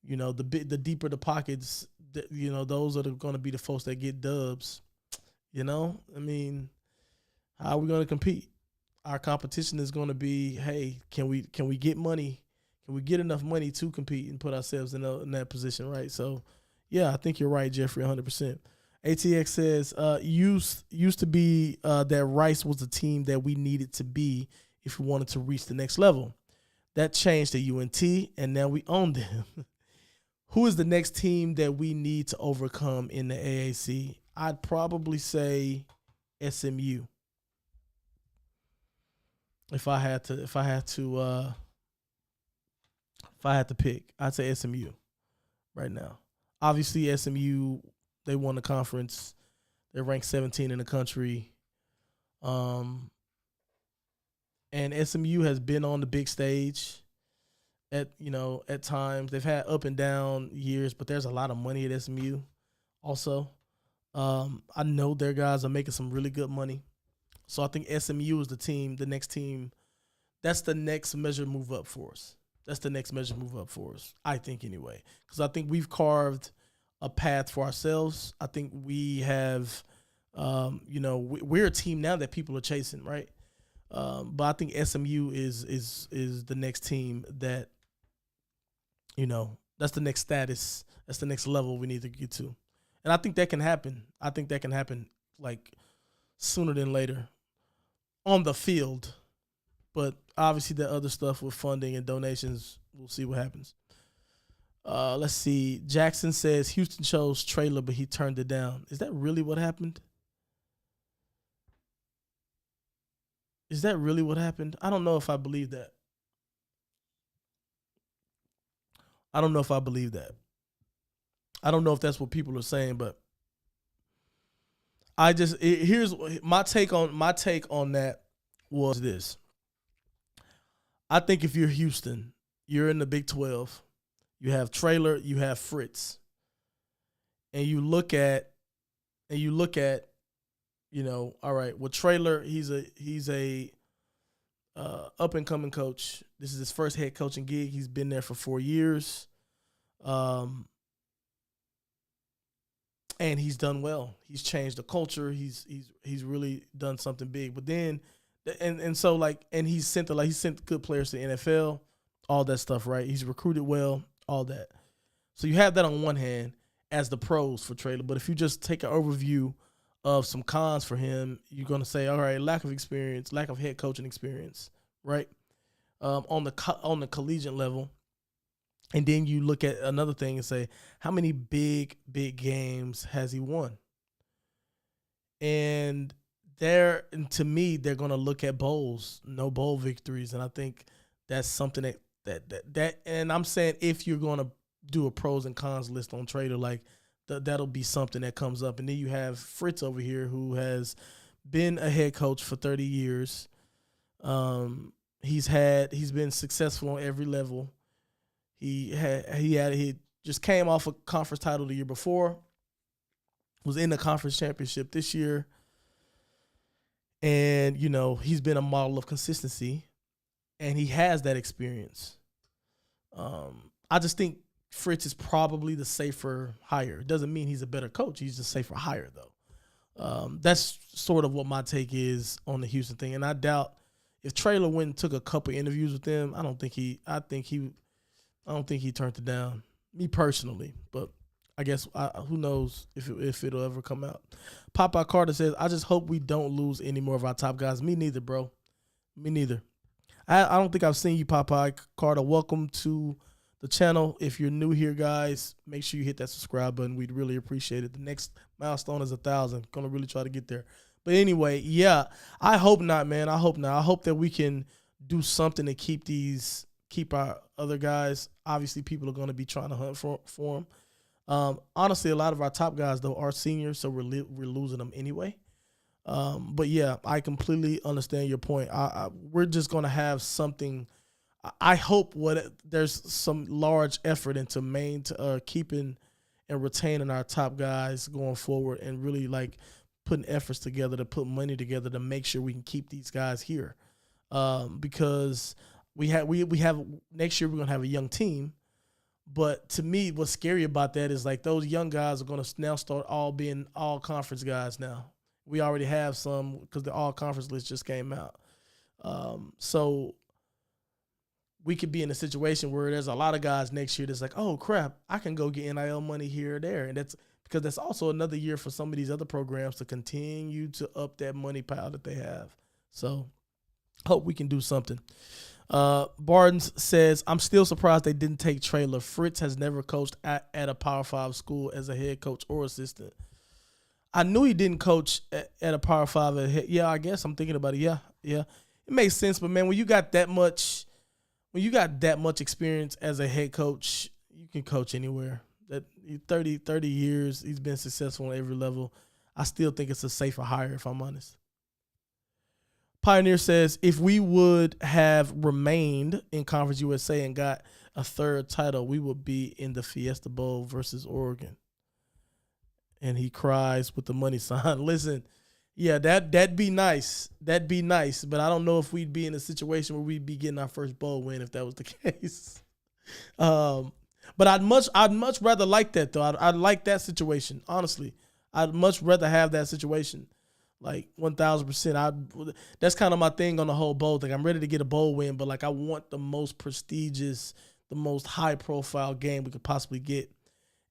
the deeper the pockets, those are going to be the folks that get dubs. How are we going to compete? our competition is going to be, hey, can we get money? Can we get enough money to compete and put ourselves in that position, right? So, yeah, I think you're right, Jeffrey, 100%. ATX says, used to be that Rice was the team that we needed to be if we wanted to reach the next level. That changed to UNT, and now we own them. Who is the next team that we need to overcome in the AAC? I'd probably say SMU. If I had to pick, I'd say SMU right now. Obviously, SMU, they won the conference. They're ranked 17 in the country. And SMU has been on the big stage at times. They've had up and down years, but there's a lot of money at SMU also. I know their guys are making some really good money. So I think SMU is the next team. That's the next measure move up for us. I think, anyway. Because I think we've carved a path for ourselves. I think we have, we're a team now that people are chasing, right? But I think SMU is the next team that, that's the next status. That's the next level we need to get to. And I think that can happen. Like sooner than later on the field. But obviously the other stuff with funding and donations, we'll see what happens. Let's see. Jackson says Houston chose Traylor, but he turned it down. Is that really what happened? I don't know if I believe that. I don't know if that's what people are saying, but here's my take on that was this. I think if you're Houston, you're in the Big 12, you have Traylor, you have Fritz, and you look at, all right, well, Traylor, he's a up and coming coach. This is his first head coaching gig. He's been there for 4 years. And he's done well. He's changed the culture. He's really done something big. But then, and he's sent good players to the NFL, all that stuff, right? He's recruited well, all that. So you have that on one hand as the pros for Traylor. But if you just take an overview of some cons for him, you're going to say, all right, lack of experience, lack of head coaching experience, right? On the collegiate level. And then you look at another thing and say, how many big games has he won? And to me, they're going to look at bowls, no bowl victories. And I think that's something that and I'm saying if you're going to do a pros and cons list on Trader, like that'll be something that comes up. And then you have Fritz over here who has been a head coach for 30 years. He's been successful on every level. He just came off a conference title the year before, was in the conference championship this year. And, he's been a model of consistency, and he has that experience. I just think Fritz is probably the safer hire. It doesn't mean he's a better coach. He's the safer hire, though. That's sort of what my take is on the Houston thing. And I doubt if Traylor went and took a couple interviews with them, I don't think he turned it down, me personally, but I guess who knows if it'll ever come out. Popeye Carter says, I just hope we don't lose any more of our top guys. Me neither, bro. Me neither. I don't think I've seen you, Popeye Carter. Welcome to the channel. If you're new here, guys, make sure you hit that subscribe button. We'd really appreciate it. The next milestone is 1,000. Going to really try to get there. But anyway, yeah, I hope not, man. I hope not. I hope that we can do something to keep our other guys. Obviously, people are going to be trying to hunt for them. Honestly, a lot of our top guys, though, are seniors, so we're losing them anyway. But, yeah, I completely understand your point. We're just going to have something. I hope there's some large effort into keeping and retaining our top guys going forward and really, putting efforts together to put money together to make sure we can keep these guys here. Because we have next year we're gonna have a young team, but to me, what's scary about that is those young guys are gonna now start all being all conference guys. Now we already have some because the all conference list just came out. So we could be in a situation where there's a lot of guys next year that's like, oh crap, I can go get NIL money here or there. And that's because that's also another year for some of these other programs to continue to up that money pile that they have. So hope we can do something. Barnes says, I'm still surprised they didn't take Traylor. Fritz has never coached at a Power 5 school as a head coach or assistant. I knew he didn't coach at a Power 5. Yeah, I guess I'm thinking about it. Yeah. It makes sense. But, man, when you got that much experience as a head coach, you can coach anywhere. That 30 years, he's been successful on every level. I still think it's a safer hire, if I'm honest. Pioneer says, if we would have remained in Conference USA and got a third title, we would be in the Fiesta Bowl versus Oregon. And he cries with the money sign. Listen, yeah, that'd be nice. That'd be nice. But I don't know if we'd be in a situation where we'd be getting our first bowl win if that was the case. But I'd much rather like that, though. I'd like that situation, honestly. I'd much rather have that situation. Like 1,000%. That's kind of my thing on the whole bowl thing. I'm ready to get a bowl win, but like I want the most prestigious, the most high profile game we could possibly get.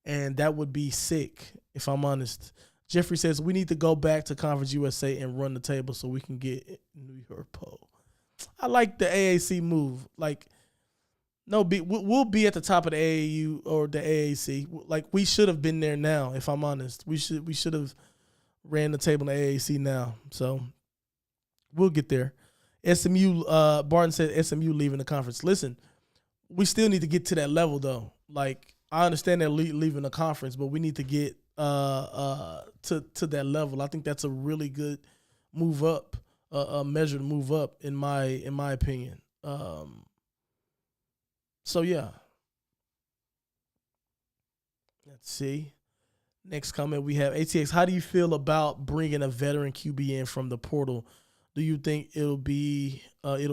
And that would be sick, if I'm honest. Jeffrey says we need to go back to Conference USA and run the table so we can get New York Bowl. I like the AAC move. Like, we'll be at the top of the AAU or the AAC. Like we should have been there now, if I'm honest. We should have ran the table in the AAC now. So we'll get there. SMU, Barton said SMU leaving the conference. Listen, we still need to get to that level though. Like I understand they're leaving the conference, but we need to get to that level. I think that's a really good move up, a measure to move up in my opinion. So yeah. Let's see. Next comment we have ATX. How do you feel about bringing a veteran QB in from the portal? Do you think it'll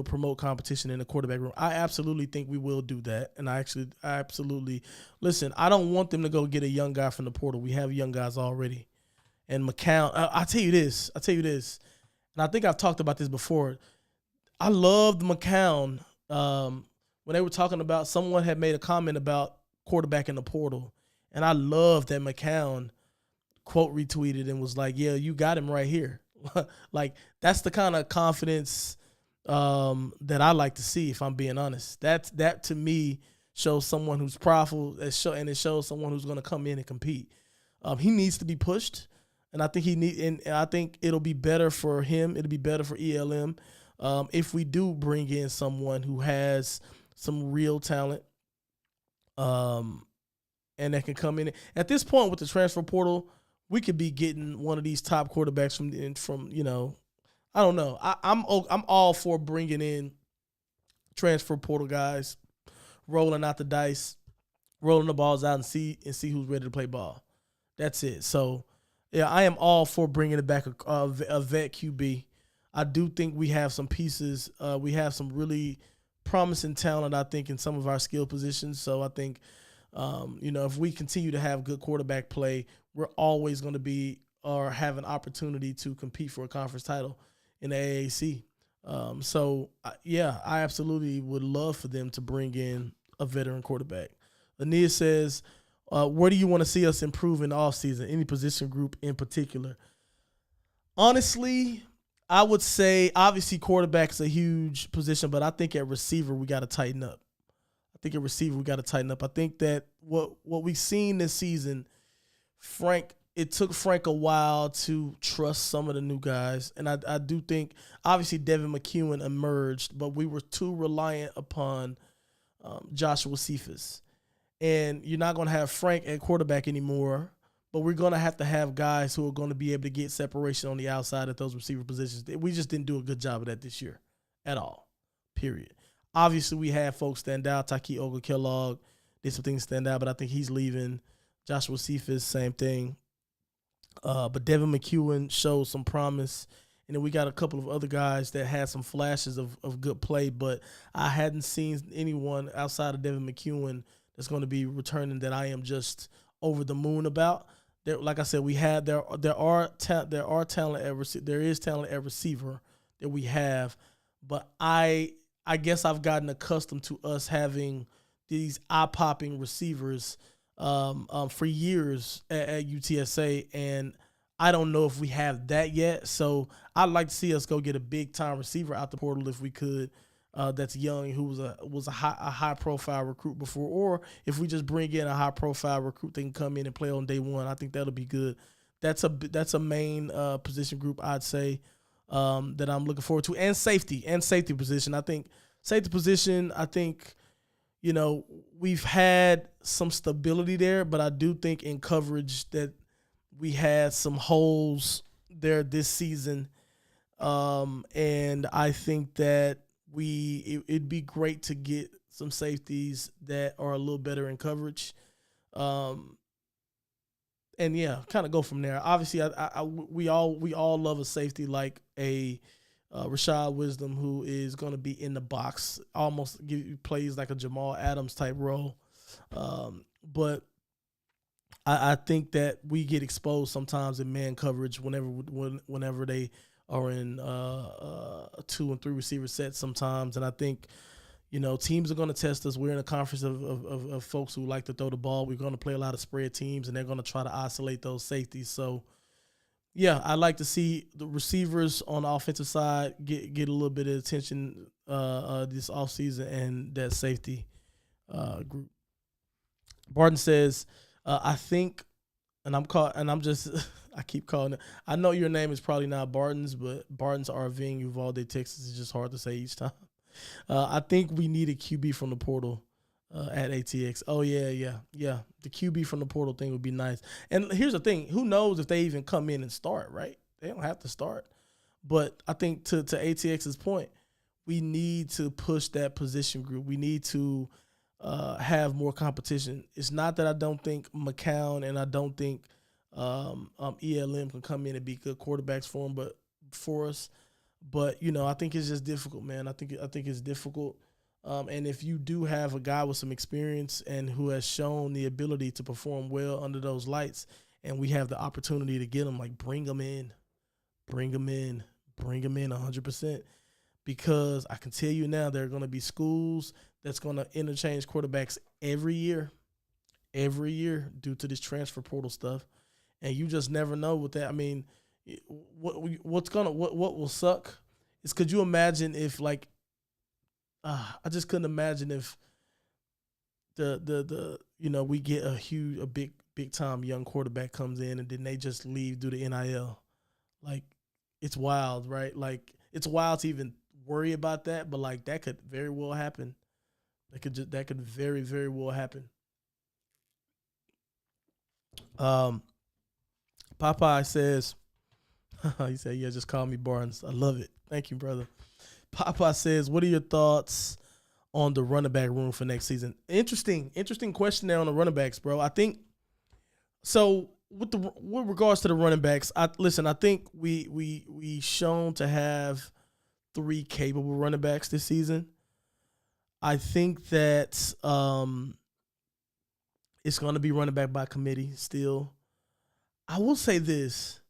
promote competition in the quarterback room? I absolutely think we will do that. And I absolutely listen. I don't want them to go get a young guy from the portal. We have young guys already. And McCown, I'll tell you this. And I think I've talked about this before. I loved McCown. When they were talking about, someone had made a comment about quarterback in the portal. And I love that McCown quote retweeted and was like, yeah, you got him right here. Like, that's the kind of confidence that I like to see, if I'm being honest. That to me shows someone who's prideful, and it shows someone who's going to come in and compete. He needs to be pushed, and I think and I think it'll be better for him. It'll be better for ELM if we do bring in someone who has some real talent. And that can come in. At this point with the transfer portal, we could be getting one of these top quarterbacks from I don't know. I'm all for bringing in transfer portal guys, rolling out the dice, rolling the balls out and see who's ready to play ball. That's it. So yeah, I am all for bringing it back a vet QB. I do think we have some pieces. We have some really promising talent, I think, in some of our skill positions. So I think. If we continue to have good quarterback play, we're always going to be or have an opportunity to compete for a conference title in the AAC. I absolutely would love for them to bring in a veteran quarterback. Ania says, where do you want to see us improve in the offseason? Any position group in particular? Honestly, I would say obviously quarterback is a huge position, but I think at receiver we got to tighten up. I think that what we've seen this season, it took Frank a while to trust some of the new guys. And I do think, obviously, Devin McEwen emerged, but we were too reliant upon Joshua Cephas. And you're not going to have Frank at quarterback anymore, but we're going to have guys who are going to be able to get separation on the outside at those receiver positions. We just didn't do a good job of that this year at all, period. Obviously, we had folks stand out. Taki Oga-Kellogg did some things stand out, but I think he's leaving. Joshua Cephas, same thing. But Devin McEwen showed some promise. And then we got a couple of other guys that had some flashes of good play, but I hadn't seen anyone outside of Devin McEwen that's going to be returning that I am just over the moon about. Like I said, there is talent at receiver that we have. but I guess I've gotten accustomed to us having these eye popping receivers for years at UTSA, and I don't know if we have that yet. So I'd like to see us go get a big time receiver out the portal if we could. That's young, who was a high profile recruit before, or if we just bring in a high profile recruit that can come in and play on day one, I think that'll be good. That's a main position group I'd say that I'm looking forward to, and safety position. I think safety position. I think we've had some stability there, but I do think in coverage that we had some holes there this season, and I think that it'd be great to get some safeties that are a little better in coverage, and yeah, kind of go from there. Obviously, we all love a safety like a Rashad Wisdom, who is going to be in the box, almost plays like a Jamal Adams type role, but I think that we get exposed sometimes in man coverage whenever they are in 2 and 3 receiver sets sometimes, and I think teams are going to test us. We're in a conference of folks who like to throw the ball. We're going to play a lot of spread teams, and they're going to try to isolate those safeties. So, yeah, I'd like to see the receivers on the offensive side get a little bit of attention this offseason, and that safety group. Barton says, I think, and I keep calling it. I know your name is probably not Barton's, but Barton's RV in Uvalde, Texas is just hard to say each time. I think we need a QB from the portal at ATX. Oh, yeah. The QB from the portal thing would be nice. And here's the thing. Who knows if they even come in and start, right? They don't have to start. But I think to ATX's point, we need to push that position group. We need to have more competition. It's not that I don't think McCown and I don't think ELM can come in and be good quarterbacks for us. But I think it's just difficult, man. I think it's difficult. And if you do have a guy with some experience and who has shown the ability to perform well under those lights, and we have the opportunity to get him, like bring him in 100%. Because I can tell you now, there are going to be schools that's going to interchange quarterbacks every year due to this transfer portal stuff, and you just never know with that. I mean, what will suck is, could you imagine if I just couldn't imagine if we get a big time young quarterback comes in and then they just leave due to NIL. Like, it's wild, right? Like, it's wild to even worry about that, but like that could very well happen. That could very, very well happen. Popeye says, he said, yeah, just call me Barnes. I love it. Thank you, brother. Popeye says, what are your thoughts on the running back room for next season? Interesting question there on the running backs, bro. I think so. With regards to the running backs, I think we shown to have 3 capable running backs this season. I think that it's going to be running back by committee still. I will say this.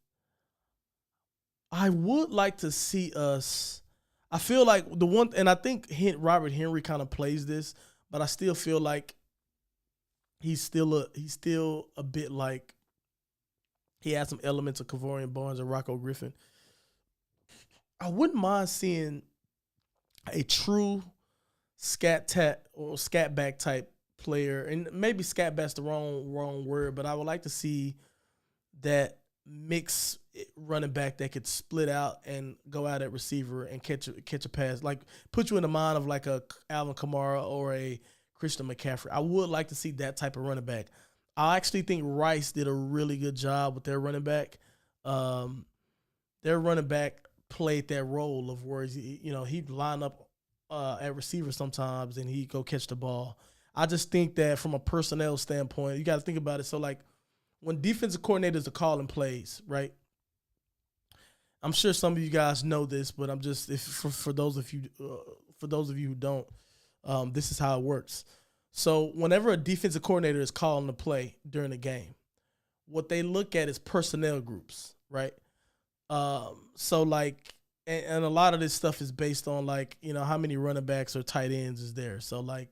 I would like to see us. I feel like the one, and I think Robert Henry kind of plays this, but I still feel like he's still a bit like he has some elements of Kavorian Barnes and Rocco Griffin. I wouldn't mind seeing a true scat back type player, and maybe scat back's the wrong word, but I would like to see that mix running back that could split out and go out at receiver and catch a pass, like put you in the mind of like a Alvin Kamara or a Christian McCaffrey. I would like to see that type of running back. I actually think Rice did a really good job with their running back. Their running back played that role of where he'd line up at receiver sometimes and he'd go catch the ball. I just think that from a personnel standpoint, you got to think about it. So like when defensive coordinators are calling plays, right? I'm sure some of you guys know this, but I'm just for those of you who don't, this is how it works. So whenever a defensive coordinator is calling the play during the game, what they look at is personnel groups, right? So like, and a lot of this stuff is based on like, how many running backs or tight ends is there. So like,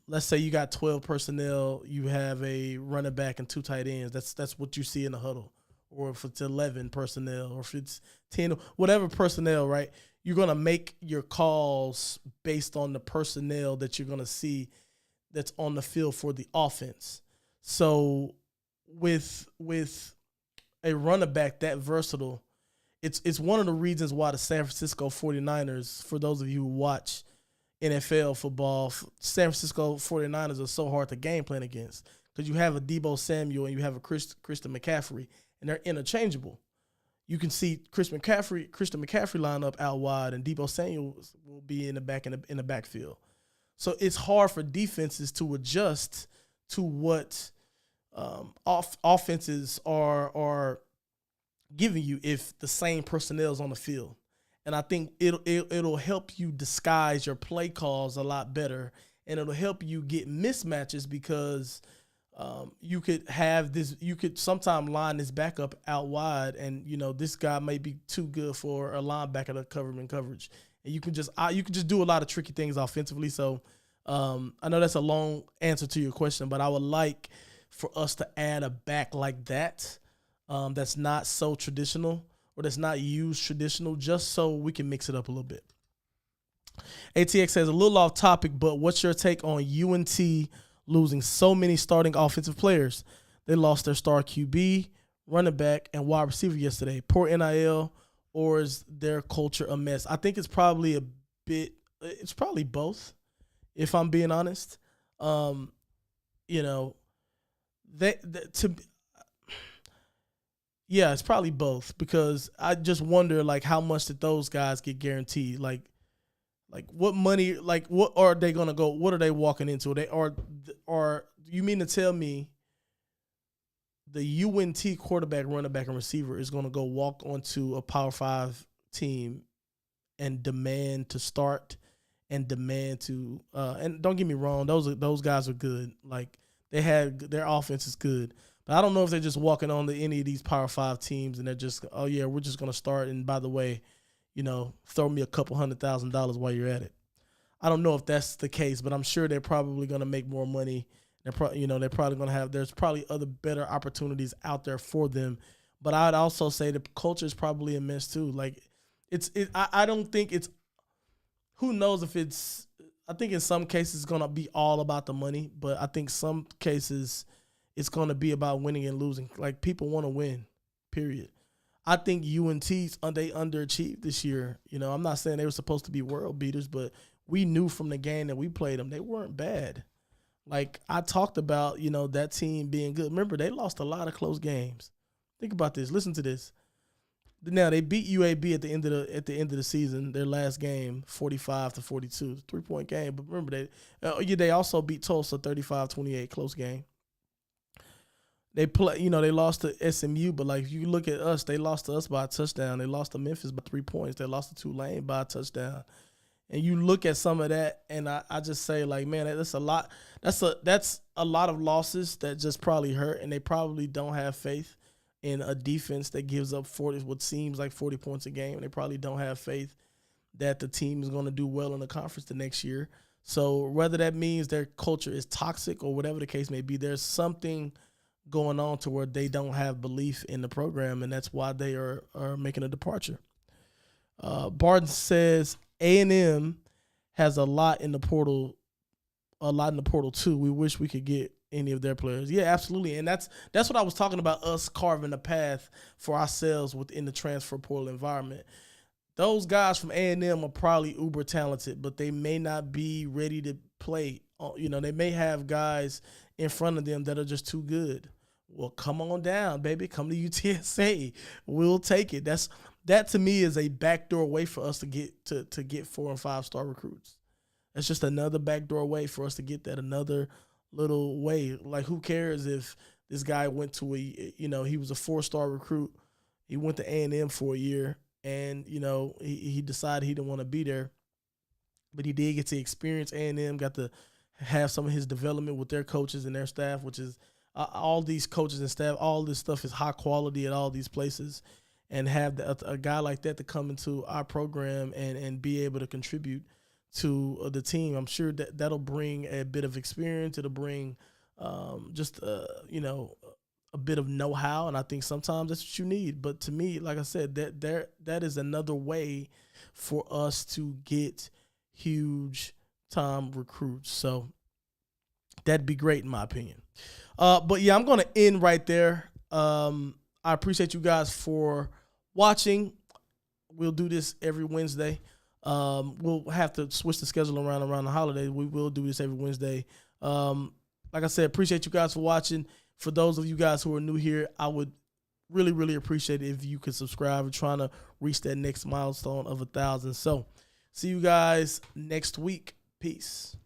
let's say you got 12 personnel, you have a running back and 2 tight ends. That's what you see in the huddle. Or if it's 11 personnel, or if it's 10, whatever personnel, right? You're going to make your calls based on the personnel that you're going to see that's on the field for the offense. So with a running back that versatile, it's one of the reasons why the San Francisco 49ers, for those of you who watch NFL football, San Francisco 49ers are so hard to game plan against, because you have a Deebo Samuel and you have a Christian McCaffrey, and they're interchangeable. You can see Christian McCaffrey line up out wide, and Deebo Samuel will be in the backfield. So it's hard for defenses to adjust to what offenses are giving you if the same personnel is on the field. And I think it'll help you disguise your play calls a lot better, and it'll help you get mismatches, because you could sometimes line this backup out wide, and this guy may be too good for a linebacker to cover him in coverage, and you can just do a lot of tricky things offensively. So I know that's a long answer to your question, but I would like for us to add a back like that, that's not so traditional, or that's not used traditional, just so we can mix it up a little bit. ATX says, a little off topic, but what's your take on UNT losing so many starting offensive players? They lost their star QB, running back, and wide receiver yesterday. Poor NIL, or is their culture a mess? I think it's probably both, if I'm being honest. Yeah, it's probably both, because I just wonder, like, how much did those guys get guaranteed? Like what money, like what are they going to go, what are they walking into? Or you mean to tell me the UNT quarterback, running back, and receiver is going to go walk onto a Power 5 team and demand to start and demand to and don't get me wrong, those guys are good. Like, their offense is good. But I don't know if they're just walking on to any of these Power 5 teams and they're just, oh, yeah, we're just going to start. And by the way, throw me a couple $100,000 while you're at it. I don't know if that's the case, but I'm sure they're probably going to make more money. They're probably going to have, there's probably other better opportunities out there for them. But I'd also say the culture is probably a mess too. Like, I don't think it's, who knows if it's, I think in some cases it's going to be all about the money, but I think some cases it's going to be about winning and losing. Like, people want to win, period. I think UNT's, they underachieved this year. I'm not saying they were supposed to be world beaters, but we knew from the game that we played them, they weren't bad. Like, I talked about, that team being good. Remember, they lost a lot of close games. Think about this. Listen to this. Now, they beat UAB at the end of the season, their last game, 45-42, 3-point game. But remember, they also beat Tulsa 35-28, close game. They they lost to SMU, but like, if you look at us, they lost to us by a touchdown. They lost to Memphis by 3 points. They lost to Tulane by a touchdown. And you look at some of that, and I just say, like, man, that's a lot. That's a lot of losses that just probably hurt, and they probably don't have faith in a defense that gives up what seems like 40 points a game. They probably don't have faith that the team is going to do well in the conference the next year. So whether that means their culture is toxic or whatever the case may be, there's something going on to where they don't have belief in the program, and that's why they are making a departure. Barton says A&M has a lot in the portal too. We wish we could get any of their players. Yeah, absolutely. And that's what I was talking about, us carving a path for ourselves within the transfer portal environment. Those guys from A&M are probably uber talented, but they may not be ready to play. They may have guys in front of them that are just too good. Well, come on down, baby. Come to UTSA. We'll take it. That to me is a backdoor way for us to get 4 and 5 star recruits. That's just another backdoor way for us to get that, another little way. Like, who cares if this guy went to he was a 4-star recruit. He went to A&M for a year, and he decided he didn't want to be there, but he did get to experience A&M, got to have some of his development with their coaches and their staff, which is all these coaches and staff, all this stuff is high quality at all these places. and have a guy like that to come into our program and be able to contribute to the team. I'm sure that that'll bring a bit of experience. It'll bring just a bit of know-how, and I think sometimes that's what you need. But to me, like I said, that is another way for us to get huge time recruits. So that'd be great in my opinion. But yeah, I'm going to end right there. I appreciate you guys for watching. We'll do this every Wednesday. We'll have to switch the schedule around the holiday. We will do this every Wednesday. Like I said, appreciate you guys for watching. For those of you guys who are new here, I would really, really appreciate it if you could subscribe. We're trying to reach that next milestone of 1,000. So see you guys next week. Peace.